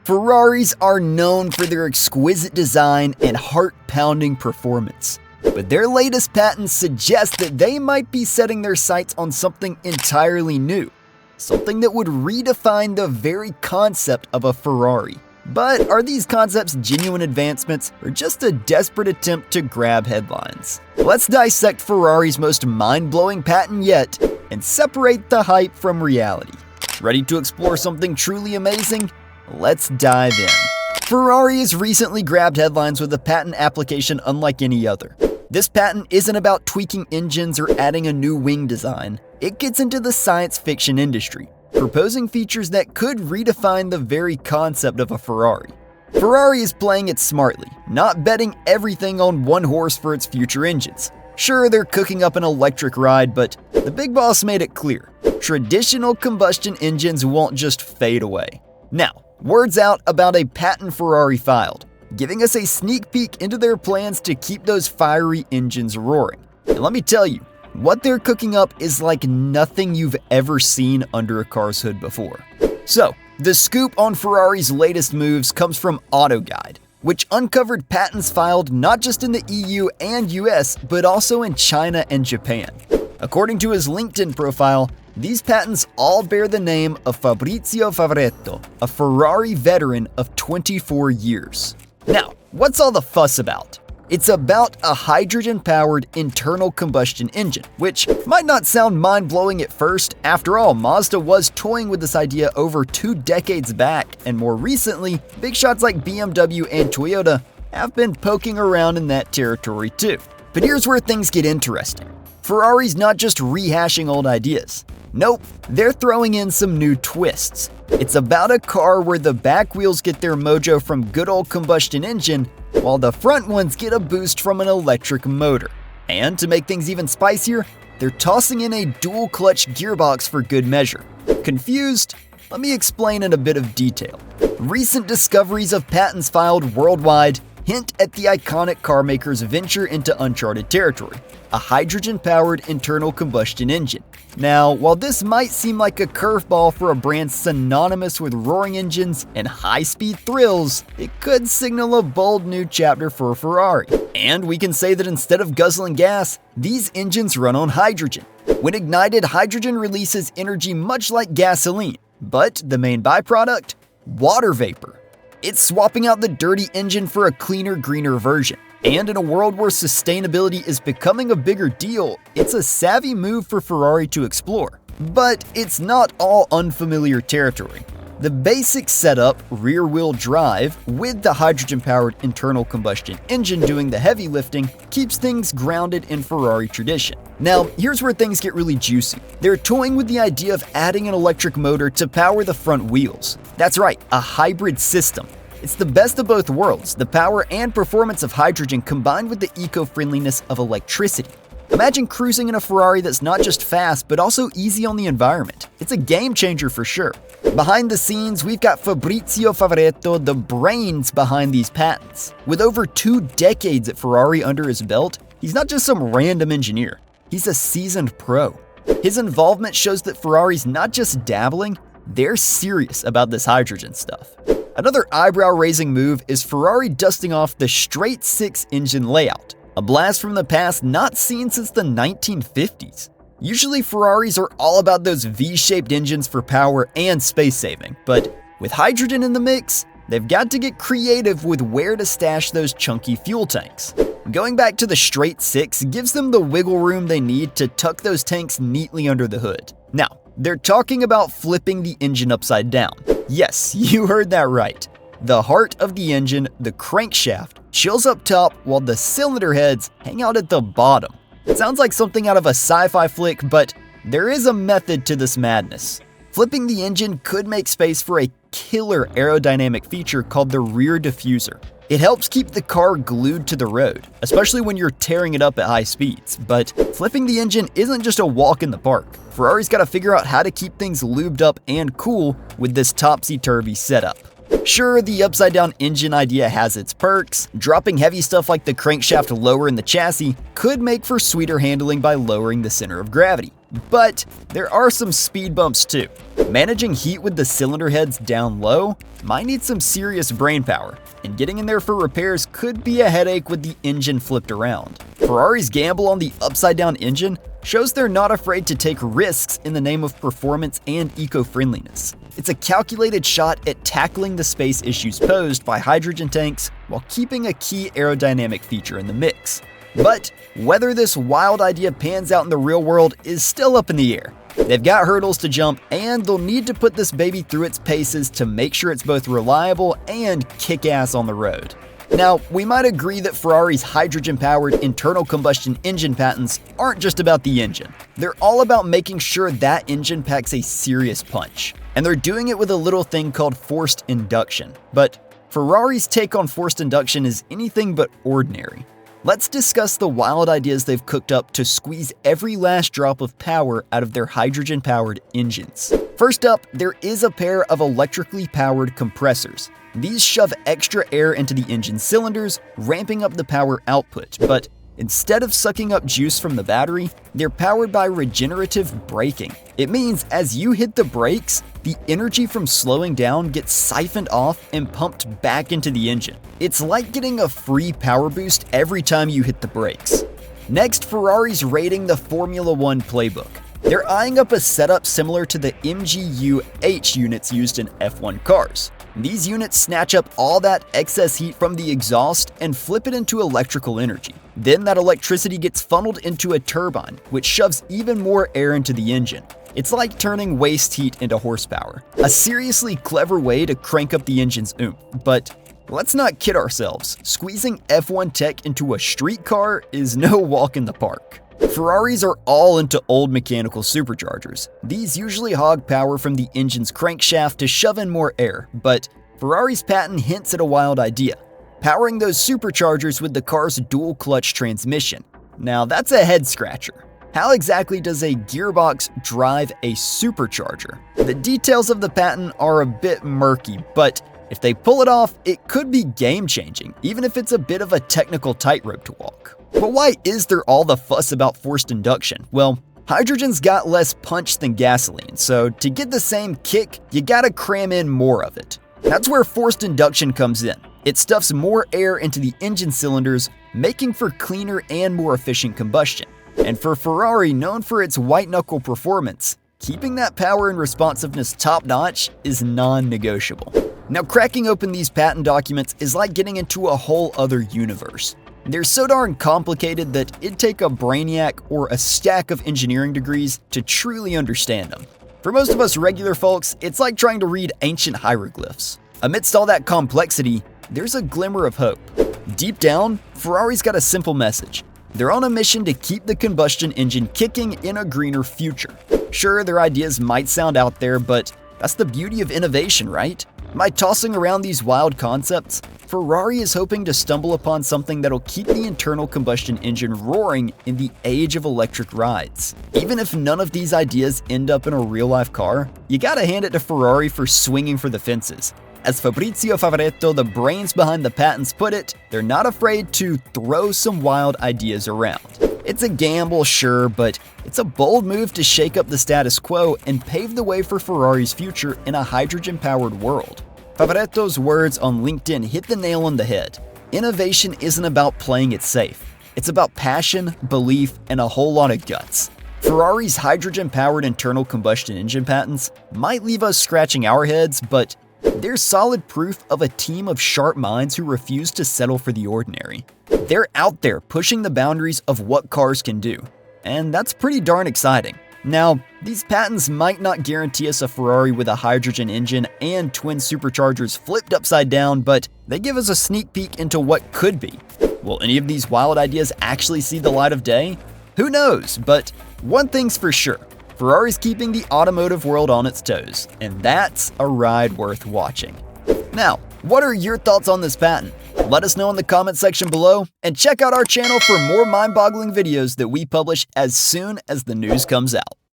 Ferraris are known for their exquisite design and heart-pounding performance. But their latest patents suggest that they might be setting their sights on something entirely new. Something that would redefine the very concept of a Ferrari. But are these concepts genuine advancements or just a desperate attempt to grab headlines? Let's dissect Ferrari's most mind-blowing patent yet and separate the hype from reality. Ready to explore something truly amazing? Let's dive in. Ferrari has recently grabbed headlines with a patent application unlike any other. This patent isn't about tweaking engines or adding a new wing design. It gets into the science fiction industry, proposing features that could redefine the very concept of a Ferrari. Ferrari is playing it smartly, not betting everything on one horse for its future engines. Sure, they're cooking up an electric ride, but the big boss made it clear. Traditional combustion engines won't just fade away. Now, word's out about a patent Ferrari filed, giving us a sneak peek into their plans to keep those fiery engines roaring. And let me tell you, what they're cooking up is like nothing you've ever seen under a car's hood before. So, the scoop on Ferrari's latest moves comes from AutoGuide, which uncovered patents filed not just in the EU and US, but also in China and Japan. According to his LinkedIn profile, these patents all bear the name of Fabrizio Favaretto, a Ferrari veteran of 24 years. Now, what's all the fuss about? It's about a hydrogen-powered internal combustion engine, which might not sound mind-blowing at first. After all, Mazda was toying with this idea over 2 decades back, and more recently, big shots like BMW and Toyota have been poking around in that territory too. But here's where things get interesting. Ferrari's not just rehashing old ideas. Nope, they're throwing in some new twists. It's about a car where the back wheels get their mojo from good old combustion engine, while the front ones get a boost from an electric motor. And to make things even spicier, they're tossing in a dual clutch gearbox for good measure. Confused? Let me explain in a bit of detail. Recent discoveries of patents filed worldwide hint at the iconic carmaker's venture into uncharted territory, a hydrogen-powered internal combustion engine. Now, while this might seem like a curveball for a brand synonymous with roaring engines and high-speed thrills, it could signal a bold new chapter for Ferrari. And we can say that instead of guzzling gas, these engines run on hydrogen. When ignited, hydrogen releases energy much like gasoline, but the main byproduct? Water vapor. It's swapping out the dirty engine for a cleaner, greener version. And in a world where sustainability is becoming a bigger deal, it's a savvy move for Ferrari to explore. But it's not all unfamiliar territory. The basic setup, rear-wheel drive, with the hydrogen-powered internal combustion engine doing the heavy lifting, keeps things grounded in Ferrari tradition. Now, here's where things get really juicy. They're toying with the idea of adding an electric motor to power the front wheels. That's right, a hybrid system. It's the best of both worlds, the power and performance of hydrogen combined with the eco-friendliness of electricity. Imagine cruising in a Ferrari that's not just fast, but also easy on the environment. It's a game changer for sure. Behind the scenes, we've got Fabrizio Favaretto, the brains behind these patents. With over 2 decades at Ferrari under his belt, he's not just some random engineer. He's a seasoned pro. His involvement shows that Ferrari's not just dabbling, they're serious about this hydrogen stuff. Another eyebrow-raising move is Ferrari dusting off the straight 6 engine layout, a blast from the past not seen since the 1950s. Usually Ferraris are all about those V-shaped engines for power and space saving, but with hydrogen in the mix, they've got to get creative with where to stash those chunky fuel tanks. Going back to the straight 6 gives them the wiggle room they need to tuck those tanks neatly under the hood. Now, they're talking about flipping the engine upside down. Yes, you heard that right. The heart of the engine, the crankshaft, chills up top while the cylinder heads hang out at the bottom. It sounds like something out of a sci-fi flick, but there is a method to this madness. Flipping the engine could make space for a killer aerodynamic feature called the rear diffuser. It helps keep the car glued to the road, especially when you're tearing it up at high speeds. But flipping the engine isn't just a walk in the park. Ferrari's got to figure out how to keep things lubed up and cool with this topsy-turvy setup. Sure, the upside-down engine idea has its perks. Dropping heavy stuff like the crankshaft lower in the chassis could make for sweeter handling by lowering the center of gravity. But there are some speed bumps too. Managing heat with the cylinder heads down low might need some serious brainpower, and getting in there for repairs could be a headache with the engine flipped around. Ferrari's gamble on the upside-down engine shows they're not afraid to take risks in the name of performance and eco-friendliness. It's a calculated shot at tackling the space issues posed by hydrogen tanks while keeping a key aerodynamic feature in the mix. But whether this wild idea pans out in the real world is still up in the air. They've got hurdles to jump, and they'll need to put this baby through its paces to make sure it's both reliable and kick-ass on the road. Now, we might agree that Ferrari's hydrogen-powered internal combustion engine patents aren't just about the engine. They're all about making sure that engine packs a serious punch. And they're doing it with a little thing called forced induction. But Ferrari's take on forced induction is anything but ordinary. Let's discuss the wild ideas they've cooked up to squeeze every last drop of power out of their hydrogen-powered engines. First up, there is a pair of electrically powered compressors. These shove extra air into the engine cylinders, ramping up the power output, but instead of sucking up juice from the battery, they're powered by regenerative braking. It means as you hit the brakes, the energy from slowing down gets siphoned off and pumped back into the engine. It's like getting a free power boost every time you hit the brakes. Next, Ferrari's raiding the Formula One playbook. They're eyeing up a setup similar to the MGU-H units used in F1 cars. These units snatch up all that excess heat from the exhaust and flip it into electrical energy. Then that electricity gets funneled into a turbine, which shoves even more air into the engine. It's like turning waste heat into horsepower. A seriously clever way to crank up the engine's oomph. But let's not kid ourselves. Squeezing F1 tech into a street car is no walk in the park. Ferraris are all into old mechanical superchargers. These usually hog power from the engine's crankshaft to shove in more air, but Ferrari's patent hints at a wild idea: powering those superchargers with the car's dual-clutch transmission. Now that's a head-scratcher. How exactly does a gearbox drive a supercharger? The details of the patent are a bit murky, but if they pull it off, it could be game-changing, even if it's a bit of a technical tightrope to walk. But why is there all the fuss about forced induction? Well, hydrogen's got less punch than gasoline, so to get the same kick, you gotta cram in more of it. That's where forced induction comes in. It stuffs more air into the engine cylinders, making for cleaner and more efficient combustion. And for Ferrari, known for its white-knuckle performance, keeping that power and responsiveness top-notch is non-negotiable. Now, cracking open these patent documents is like getting into a whole other universe. They're so darn complicated that it'd take a brainiac or a stack of engineering degrees to truly understand them. For most of us regular folks, it's like trying to read ancient hieroglyphs. Amidst all that complexity, there's a glimmer of hope. Deep down, Ferrari's got a simple message. They're on a mission to keep the combustion engine kicking in a greener future. Sure, their ideas might sound out there, but that's the beauty of innovation, right? By tossing around these wild concepts, Ferrari is hoping to stumble upon something that'll keep the internal combustion engine roaring in the age of electric rides. Even if none of these ideas end up in a real-life car, you gotta hand it to Ferrari for swinging for the fences. As Fabrizio Favaretto, the brains behind the patents, put it, they're not afraid to throw some wild ideas around. It's a gamble, sure, but it's a bold move to shake up the status quo and pave the way for Ferrari's future in a hydrogen-powered world. Favaretto's words on LinkedIn hit the nail on the head. Innovation isn't about playing it safe. It's about passion, belief, and a whole lot of guts. Ferrari's hydrogen-powered internal combustion engine patents might leave us scratching our heads, but they're solid proof of a team of sharp minds who refuse to settle for the ordinary. They're out there pushing the boundaries of what cars can do, and that's pretty darn exciting. Now, these patents might not guarantee us a Ferrari with a hydrogen engine and twin superchargers flipped upside down, but they give us a sneak peek into what could be. Will any of these wild ideas actually see the light of day? Who knows, but one thing's for sure. Ferrari's keeping the automotive world on its toes, and that's a ride worth watching. Now, what are your thoughts on this patent? Let us know in the comment section below, and check out our channel for more mind-boggling videos that we publish as soon as the news comes out.